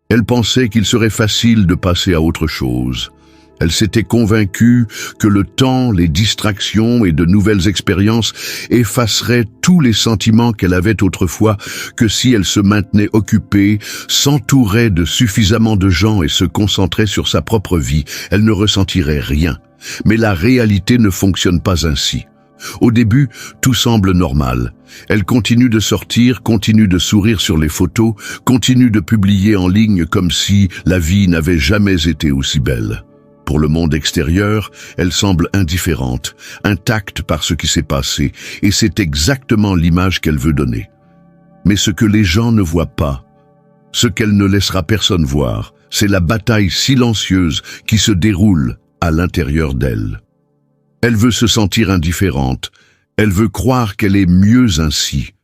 Elle pensait qu'il serait facile de passer à autre chose. Elle s'était convaincue que le temps, les distractions et de nouvelles expériences effaceraient tous les sentiments qu'elle avait autrefois, que si elle se maintenait occupée, s'entourait de suffisamment de gens et se concentrait sur sa propre vie, elle ne ressentirait rien. Mais la réalité ne fonctionne pas ainsi. Au début, tout semble normal. Elle continue de sortir, continue de sourire sur les photos, continue de publier en ligne comme si la vie n'avait jamais été aussi belle. Pour le monde extérieur, elle semble indifférente, intacte par ce qui s'est passé, et c'est exactement l'image qu'elle veut donner. Mais ce que les gens ne voient pas, ce qu'elle ne laissera personne voir, c'est la bataille silencieuse qui se déroule à l'intérieur d'elle. Elle veut se sentir indifférente, elle veut croire qu'elle est mieux ainsi.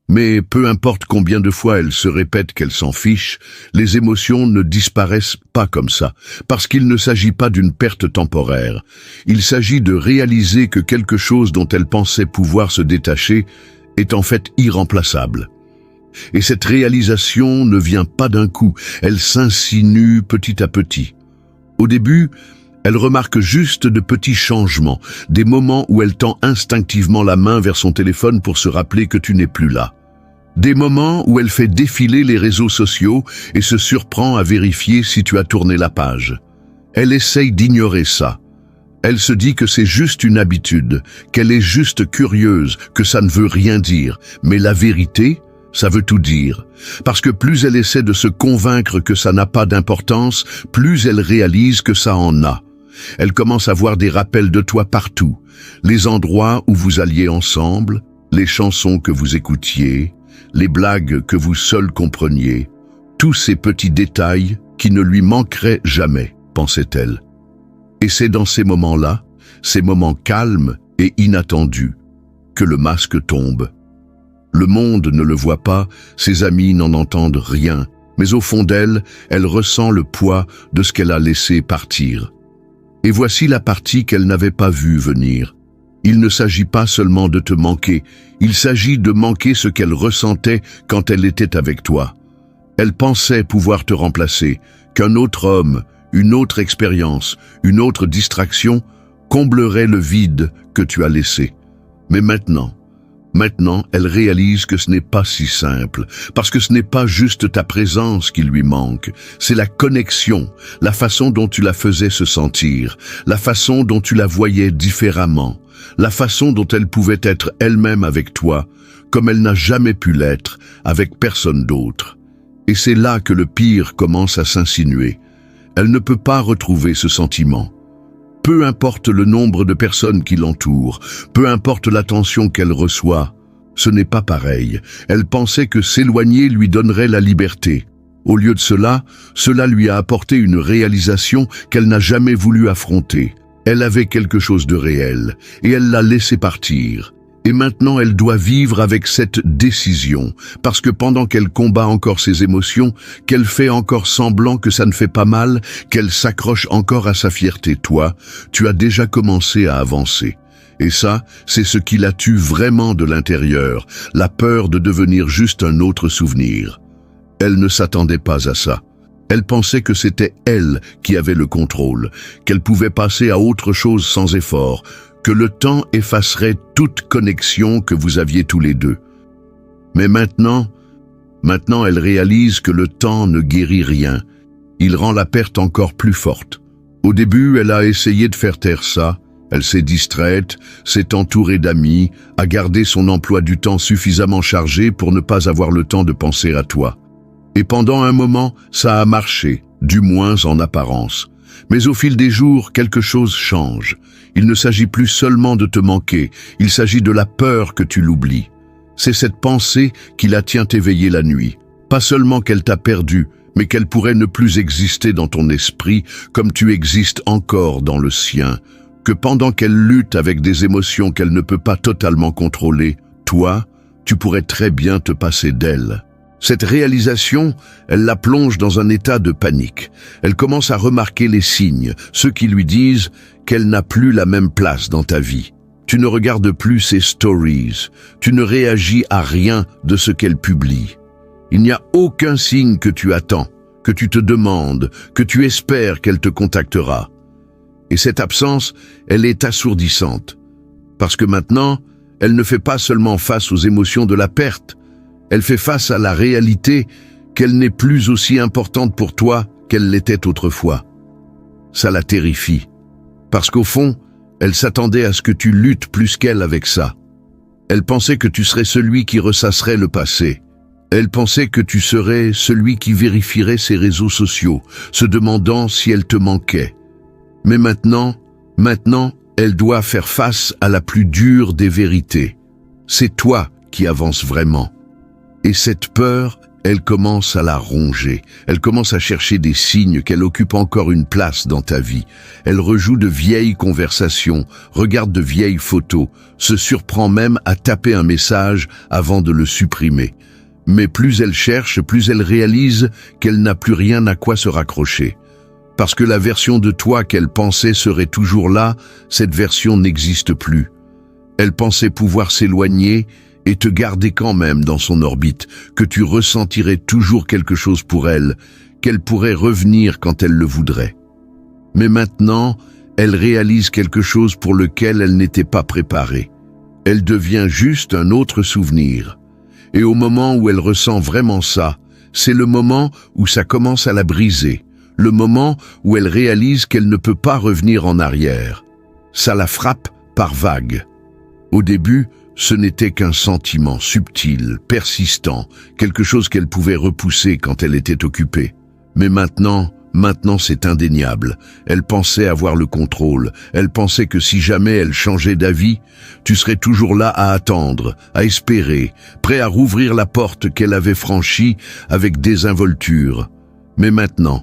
Mais peu importe combien de fois elle se répète qu'elle s'en fiche, les émotions ne disparaissent pas comme ça, parce qu'il ne s'agit pas d'une perte temporaire. Il s'agit de réaliser que quelque chose dont elle pensait pouvoir se détacher est en fait irremplaçable. Et cette réalisation ne vient pas d'un coup, elle s'insinue petit à petit. Au début, elle remarque juste de petits changements, des moments où elle tend instinctivement la main vers son téléphone pour se rappeler que tu n'es plus là. Des moments où elle fait défiler les réseaux sociaux et se surprend à vérifier si tu as tourné la page. Elle essaye d'ignorer ça. Elle se dit que c'est juste une habitude, qu'elle est juste curieuse, que ça ne veut rien dire. Mais la vérité, ça veut tout dire. Parce que plus elle essaie de se convaincre que ça n'a pas d'importance, plus elle réalise que ça en a. Elle commence à voir des rappels de toi partout. Les endroits où vous alliez ensemble, les chansons que vous écoutiez, les blagues que vous seuls compreniez. Tous ces petits détails qui ne lui manqueraient jamais, pensait-elle. Et c'est dans ces moments-là, ces moments calmes et inattendus, que le masque tombe. Le monde ne le voit pas, ses amis n'en entendent rien, mais au fond d'elle, elle ressent le poids de ce qu'elle a laissé partir. Et voici la partie qu'elle n'avait pas vue venir. Il ne s'agit pas seulement de te manquer, il s'agit de manquer ce qu'elle ressentait quand elle était avec toi. Elle pensait pouvoir te remplacer, qu'un autre homme, une autre expérience, une autre distraction comblerait le vide que tu as laissé. Mais maintenant, elle réalise que ce n'est pas si simple, parce que ce n'est pas juste ta présence qui lui manque, c'est la connexion, la façon dont tu la faisais se sentir, la façon dont tu la voyais différemment, la façon dont elle pouvait être elle-même avec toi, comme elle n'a jamais pu l'être avec personne d'autre. Et c'est là que le pire commence à s'insinuer. Elle ne peut pas retrouver ce sentiment. Peu importe le nombre de personnes qui l'entourent, peu importe l'attention qu'elle reçoit, ce n'est pas pareil. Elle pensait que s'éloigner lui donnerait la liberté. Au lieu de cela lui a apporté une réalisation qu'elle n'a jamais voulu affronter. Elle avait quelque chose de réel, et elle l'a laissé partir. Et maintenant elle doit vivre avec cette décision, parce que pendant qu'elle combat encore ses émotions, qu'elle fait encore semblant que ça ne fait pas mal, qu'elle s'accroche encore à sa fierté, toi, tu as déjà commencé à avancer. Et ça, c'est ce qui la tue vraiment de l'intérieur, la peur de devenir juste un autre souvenir. Elle ne s'attendait pas à ça. Elle pensait que c'était elle qui avait le contrôle, qu'elle pouvait passer à autre chose sans effort, que le temps effacerait toute connexion que vous aviez tous les deux. Mais maintenant elle réalise que le temps ne guérit rien. Il rend la perte encore plus forte. Au début, elle a essayé de faire taire ça. Elle s'est distraite, s'est entourée d'amis, a gardé son emploi du temps suffisamment chargé pour ne pas avoir le temps de penser à toi. Et pendant un moment, ça a marché, du moins en apparence. Mais au fil des jours, quelque chose change. Il ne s'agit plus seulement de te manquer, il s'agit de la peur que tu l'oublies. C'est cette pensée qui la tient éveillée la nuit. Pas seulement qu'elle t'a perdu, mais qu'elle pourrait ne plus exister dans ton esprit comme tu existes encore dans le sien. Que pendant qu'elle lutte avec des émotions qu'elle ne peut pas totalement contrôler, toi, tu pourrais très bien te passer d'elle. Cette réalisation, elle la plonge dans un état de panique. Elle commence à remarquer les signes, ceux qui lui disent qu'elle n'a plus la même place dans ta vie. Tu ne regardes plus ses stories, tu ne réagis à rien de ce qu'elle publie. Il n'y a aucun signe que tu attends, que tu te demandes, que tu espères qu'elle te contactera. Et cette absence, elle est assourdissante. Parce que maintenant, elle ne fait pas seulement face aux émotions de la perte, elle fait face à la réalité qu'elle n'est plus aussi importante pour toi qu'elle l'était autrefois. Ça la terrifie. Parce qu'au fond, elle s'attendait à ce que tu luttes plus qu'elle avec ça. Elle pensait que tu serais celui qui ressasserait le passé. Elle pensait que tu serais celui qui vérifierait ses réseaux sociaux, se demandant si elle te manquait. Mais maintenant, elle doit faire face à la plus dure des vérités. C'est toi qui avances vraiment. Et cette peur, elle commence à la ronger. Elle commence à chercher des signes qu'elle occupe encore une place dans ta vie. Elle rejoue de vieilles conversations, regarde de vieilles photos, se surprend même à taper un message avant de le supprimer. Mais plus elle cherche, plus elle réalise qu'elle n'a plus rien à quoi se raccrocher. Parce que la version de toi qu'elle pensait serait toujours là, cette version n'existe plus. Elle pensait pouvoir s'éloigner et te garder quand même dans son orbite, que tu ressentirais toujours quelque chose pour elle, qu'elle pourrait revenir quand elle le voudrait. Mais maintenant, elle réalise quelque chose pour lequel elle n'était pas préparée. Elle devient juste un autre souvenir. Et au moment où elle ressent vraiment ça, c'est le moment où ça commence à la briser, le moment où elle réalise qu'elle ne peut pas revenir en arrière. Ça la frappe par vagues. Au début, ce n'était qu'un sentiment subtil, persistant, quelque chose qu'elle pouvait repousser quand elle était occupée. Mais maintenant c'est indéniable. Elle pensait avoir le contrôle. Elle pensait que si jamais elle changeait d'avis, tu serais toujours là à attendre, à espérer, prêt à rouvrir la porte qu'elle avait franchie avec désinvolture. Mais maintenant,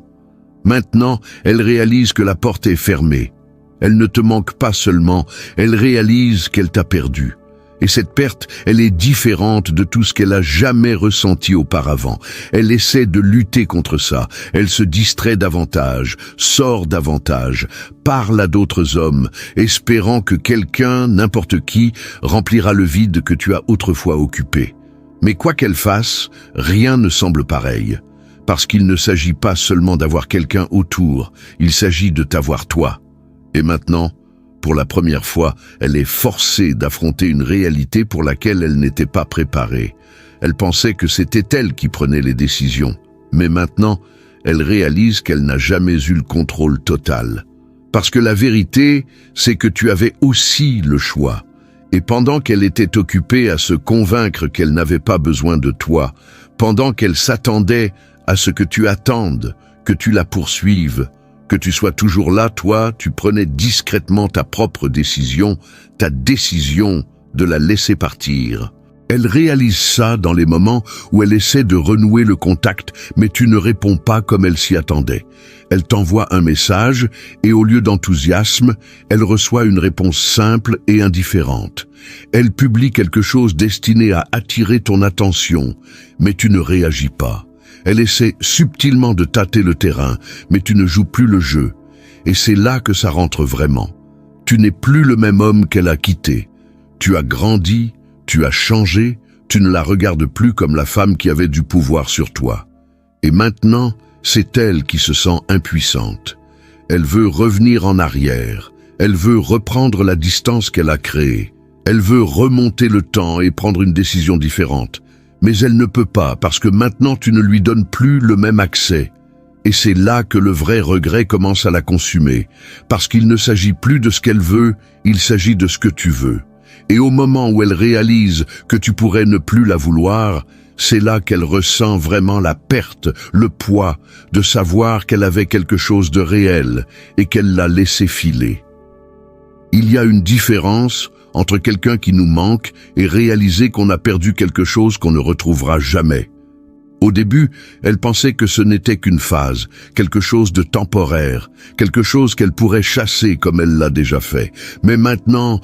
elle réalise que la porte est fermée. Elle ne te manque pas seulement, elle réalise qu'elle t'a perdu. Et cette perte, elle est différente de tout ce qu'elle a jamais ressenti auparavant. Elle essaie de lutter contre ça. Elle se distrait davantage, sort davantage, parle à d'autres hommes, espérant que quelqu'un, n'importe qui, remplira le vide que tu as autrefois occupé. Mais quoi qu'elle fasse, rien ne semble pareil. Parce qu'il ne s'agit pas seulement d'avoir quelqu'un autour, il s'agit de t'avoir toi. Et maintenant, pour la première fois, elle est forcée d'affronter une réalité pour laquelle elle n'était pas préparée. Elle pensait que c'était elle qui prenait les décisions. Mais maintenant, elle réalise qu'elle n'a jamais eu le contrôle total. Parce que la vérité, c'est que tu avais aussi le choix. Et pendant qu'elle était occupée à se convaincre qu'elle n'avait pas besoin de toi, pendant qu'elle s'attendait à ce que tu attendes, que tu la poursuives, que tu sois toujours là, toi, tu prenais discrètement ta propre décision, ta décision de la laisser partir. Elle réalise ça dans les moments où elle essaie de renouer le contact, mais tu ne réponds pas comme elle s'y attendait. Elle t'envoie un message et au lieu d'enthousiasme, elle reçoit une réponse simple et indifférente. Elle publie quelque chose destiné à attirer ton attention, mais tu ne réagis pas. Elle essaie subtilement de tâter le terrain, mais tu ne joues plus le jeu. Et c'est là que ça rentre vraiment. Tu n'es plus le même homme qu'elle a quitté. Tu as grandi, tu as changé, tu ne la regardes plus comme la femme qui avait du pouvoir sur toi. Et maintenant, c'est elle qui se sent impuissante. Elle veut revenir en arrière. Elle veut reprendre la distance qu'elle a créée. Elle veut remonter le temps et prendre une décision différente. Mais elle ne peut pas parce que maintenant tu ne lui donnes plus le même accès. Et c'est là que le vrai regret commence à la consumer. Parce qu'il ne s'agit plus de ce qu'elle veut, il s'agit de ce que tu veux. Et au moment où elle réalise que tu pourrais ne plus la vouloir, c'est là qu'elle ressent vraiment la perte, le poids de savoir qu'elle avait quelque chose de réel et qu'elle l'a laissé filer. Il y a une différence entre quelqu'un qui nous manque et réaliser qu'on a perdu quelque chose qu'on ne retrouvera jamais. Au début, elle pensait que ce n'était qu'une phase, quelque chose de temporaire, quelque chose qu'elle pourrait chasser comme elle l'a déjà fait. Mais maintenant,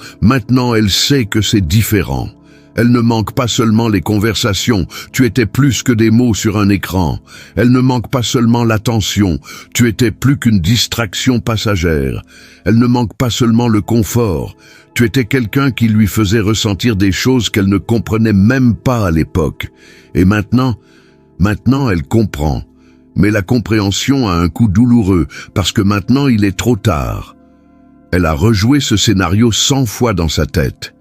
elle sait que c'est différent. Elle ne manque pas seulement les conversations, tu étais plus que des mots sur un écran. Elle ne manque pas seulement l'attention, tu étais plus qu'une distraction passagère. Elle ne manque pas seulement le confort, tu étais quelqu'un qui lui faisait ressentir des choses qu'elle ne comprenait même pas à l'époque. Et maintenant, elle comprend. Mais la compréhension a un coup douloureux, parce que maintenant il est trop tard. Elle a rejoué ce scénario 100 fois dans sa tête.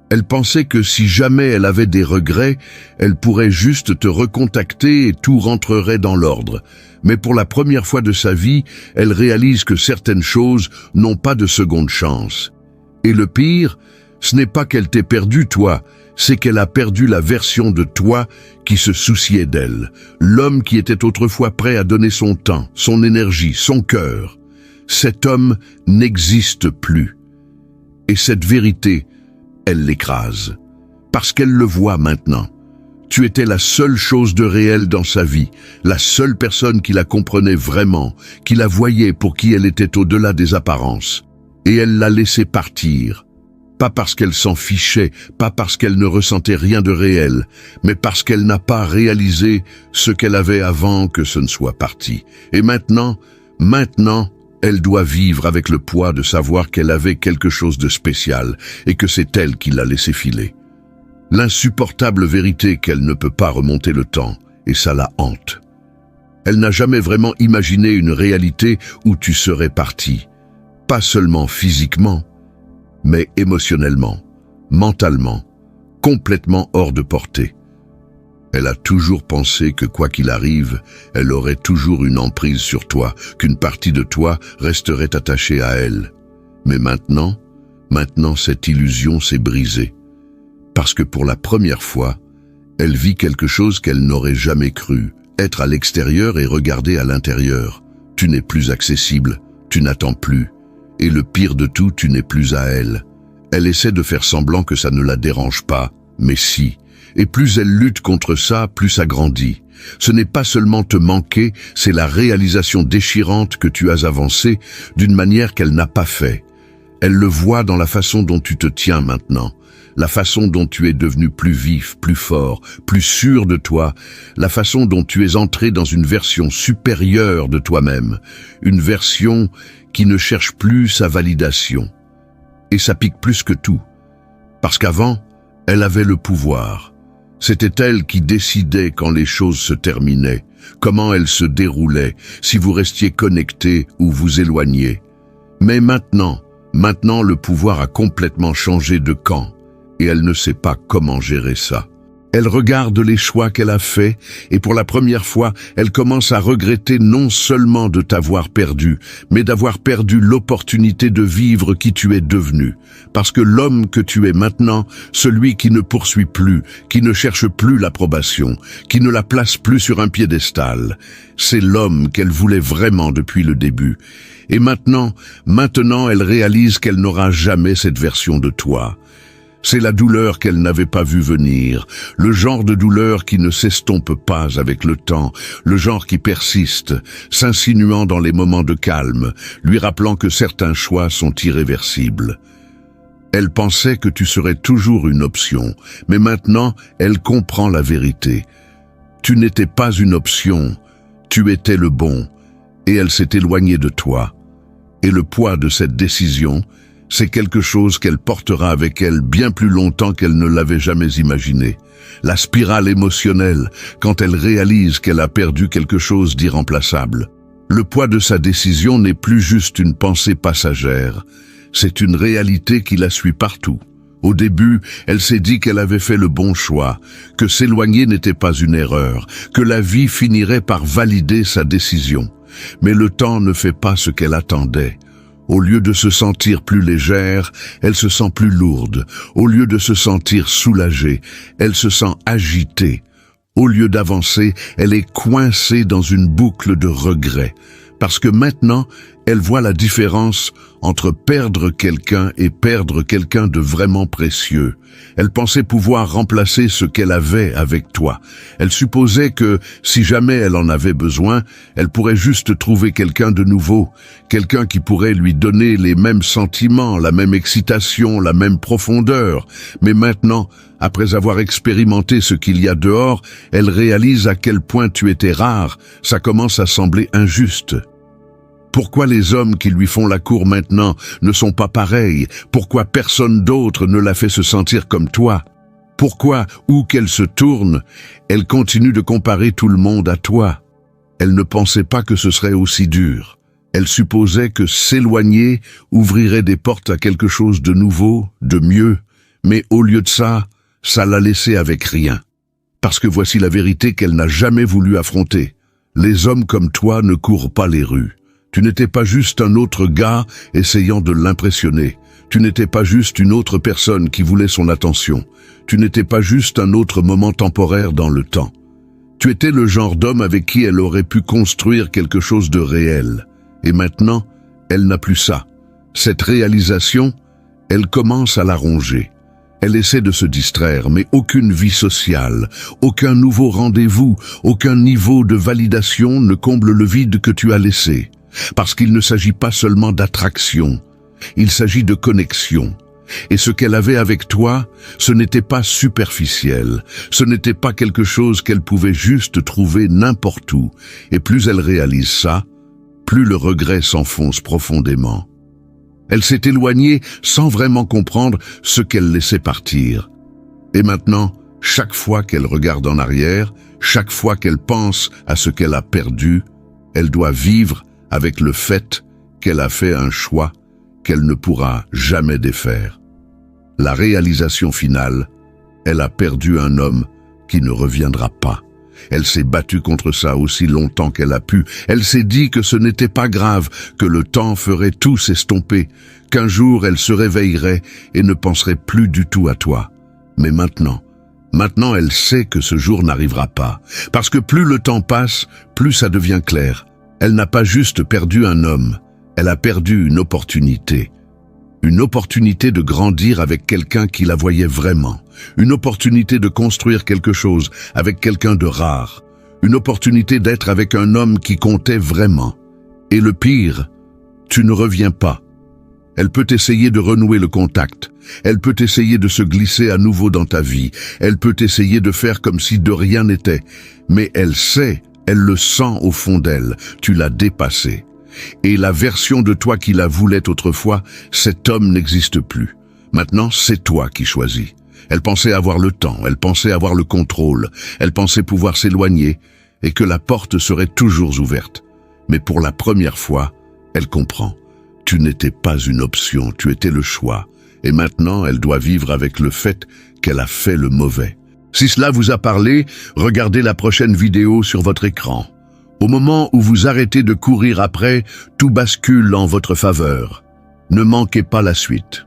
Elle pensait que si jamais elle avait des regrets, elle pourrait juste te recontacter et tout rentrerait dans l'ordre. Mais pour la première fois de sa vie, elle réalise que certaines choses n'ont pas de seconde chance. Et le pire, ce n'est pas qu'elle t'ait perdu toi, c'est qu'elle a perdu la version de toi qui se souciait d'elle. L'homme qui était autrefois prêt à donner son temps, son énergie, son cœur. Cet homme n'existe plus. Et cette vérité, elle l'écrase. Parce qu'elle le voit maintenant. Tu étais la seule chose de réel dans sa vie, la seule personne qui la comprenait vraiment, qui la voyait pour qui elle était au-delà des apparences. Et elle l'a laissé partir. Pas parce qu'elle s'en fichait, pas parce qu'elle ne ressentait rien de réel, mais parce qu'elle n'a pas réalisé ce qu'elle avait avant que ce ne soit parti. Et maintenant, elle doit vivre avec le poids de savoir qu'elle avait quelque chose de spécial et que c'est elle qui l'a laissé filer. L'insupportable vérité qu'elle ne peut pas remonter le temps, et ça la hante. Elle n'a jamais vraiment imaginé une réalité où tu serais parti, pas seulement physiquement, mais émotionnellement, mentalement, complètement hors de portée. Elle a toujours pensé que quoi qu'il arrive, elle aurait toujours une emprise sur toi, qu'une partie de toi resterait attachée à elle. Mais maintenant cette illusion s'est brisée. Parce que pour la première fois, elle vit quelque chose qu'elle n'aurait jamais cru, être à l'extérieur et regarder à l'intérieur. Tu n'es plus accessible, tu n'attends plus. Et le pire de tout, tu n'es plus à elle. Elle essaie de faire semblant que ça ne la dérange pas, mais si. Et plus elle lutte contre ça, plus ça grandit. Ce n'est pas seulement te manquer, c'est la réalisation déchirante que tu as avancée d'une manière qu'elle n'a pas fait. Elle le voit dans la façon dont tu te tiens maintenant, la façon dont tu es devenu plus vif, plus fort, plus sûr de toi, la façon dont tu es entré dans une version supérieure de toi-même, une version qui ne cherche plus sa validation. Et ça pique plus que tout, parce qu'avant, elle avait le pouvoir. C'était elle qui décidait quand les choses se terminaient, comment elles se déroulaient, si vous restiez connectés ou vous éloigniez. Mais maintenant, le pouvoir a complètement changé de camp, et elle ne sait pas comment gérer ça. Elle regarde les choix qu'elle a faits, et pour la première fois, elle commence à regretter non seulement de t'avoir perdu, mais d'avoir perdu l'opportunité de vivre qui tu es devenu. Parce que l'homme que tu es maintenant, celui qui ne poursuit plus, qui ne cherche plus l'approbation, qui ne la place plus sur un piédestal, c'est l'homme qu'elle voulait vraiment depuis le début. Et maintenant, elle réalise qu'elle n'aura jamais cette version de toi. C'est la douleur qu'elle n'avait pas vue venir, le genre de douleur qui ne s'estompe pas avec le temps, le genre qui persiste, s'insinuant dans les moments de calme, lui rappelant que certains choix sont irréversibles. Elle pensait que tu serais toujours une option, mais maintenant, elle comprend la vérité. Tu n'étais pas une option, tu étais le bon, et elle s'est éloignée de toi. Et le poids de cette décision, c'est quelque chose qu'elle portera avec elle bien plus longtemps qu'elle ne l'avait jamais imaginé. La spirale émotionnelle, quand elle réalise qu'elle a perdu quelque chose d'irremplaçable. Le poids de sa décision n'est plus juste une pensée passagère, c'est une réalité qui la suit partout. Au début, elle s'est dit qu'elle avait fait le bon choix, que s'éloigner n'était pas une erreur, que la vie finirait par valider sa décision. Mais le temps ne fait pas ce qu'elle attendait. Au lieu de se sentir plus légère, elle se sent plus lourde. Au lieu de se sentir soulagée, elle se sent agitée. Au lieu d'avancer, elle est coincée dans une boucle de regrets. Parce que maintenant, elle voit la différence entre perdre quelqu'un et perdre quelqu'un de vraiment précieux. Elle pensait pouvoir remplacer ce qu'elle avait avec toi. Elle supposait que, si jamais elle en avait besoin, elle pourrait juste trouver quelqu'un de nouveau, quelqu'un qui pourrait lui donner les mêmes sentiments, la même excitation, la même profondeur. Mais maintenant, après avoir expérimenté ce qu'il y a dehors, elle réalise à quel point tu étais rare. Ça commence à sembler injuste. Pourquoi les hommes qui lui font la cour maintenant ne sont pas pareils? Pourquoi personne d'autre ne la fait se sentir comme toi? Pourquoi, où qu'elle se tourne, elle continue de comparer tout le monde à toi? Elle ne pensait pas que ce serait aussi dur. Elle supposait que s'éloigner ouvrirait des portes à quelque chose de nouveau, de mieux, mais au lieu de ça, ça l'a laissée avec rien. Parce que voici la vérité qu'elle n'a jamais voulu affronter. Les hommes comme toi ne courent pas les rues. Tu n'étais pas juste un autre gars essayant de l'impressionner. Tu n'étais pas juste une autre personne qui voulait son attention. Tu n'étais pas juste un autre moment temporaire dans le temps. Tu étais le genre d'homme avec qui elle aurait pu construire quelque chose de réel. Et maintenant, elle n'a plus ça. Cette réalisation, elle commence à la ronger. Elle essaie de se distraire, mais aucune vie sociale, aucun nouveau rendez-vous, aucun niveau de validation ne comble le vide que tu as laissé. Parce qu'il ne s'agit pas seulement d'attraction, il s'agit de connexion. Et ce qu'elle avait avec toi, ce n'était pas superficiel, ce n'était pas quelque chose qu'elle pouvait juste trouver n'importe où. Et plus elle réalise ça, plus le regret s'enfonce profondément. Elle s'est éloignée sans vraiment comprendre ce qu'elle laissait partir. Et maintenant, chaque fois qu'elle regarde en arrière, chaque fois qu'elle pense à ce qu'elle a perdu, elle doit vivre avec le fait qu'elle a fait un choix qu'elle ne pourra jamais défaire. La réalisation finale, elle a perdu un homme qui ne reviendra pas. Elle s'est battue contre ça aussi longtemps qu'elle a pu. Elle s'est dit que ce n'était pas grave, que le temps ferait tout s'estomper, qu'un jour elle se réveillerait et ne penserait plus du tout à toi. Mais maintenant elle sait que ce jour n'arrivera pas. Parce que plus le temps passe, plus ça devient clair. Elle n'a pas juste perdu un homme, elle a perdu une opportunité. Une opportunité de grandir avec quelqu'un qui la voyait vraiment. Une opportunité de construire quelque chose avec quelqu'un de rare. Une opportunité d'être avec un homme qui comptait vraiment. Et le pire, tu ne reviens pas. Elle peut essayer de renouer le contact. Elle peut essayer de se glisser à nouveau dans ta vie. Elle peut essayer de faire comme si de rien n'était. Mais elle sait, elle le sent au fond d'elle. Tu l'as dépassé. Et la version de toi qui la voulait autrefois, cet homme n'existe plus. Maintenant, c'est toi qui choisis. Elle pensait avoir le temps, elle pensait avoir le contrôle, elle pensait pouvoir s'éloigner et que la porte serait toujours ouverte. Mais pour la première fois, elle comprend. Tu n'étais pas une option, tu étais le choix. Et maintenant, elle doit vivre avec le fait qu'elle a fait le mauvais. Si cela vous a parlé, regardez la prochaine vidéo sur votre écran. Au moment où vous arrêtez de courir après, tout bascule en votre faveur. Ne manquez pas la suite.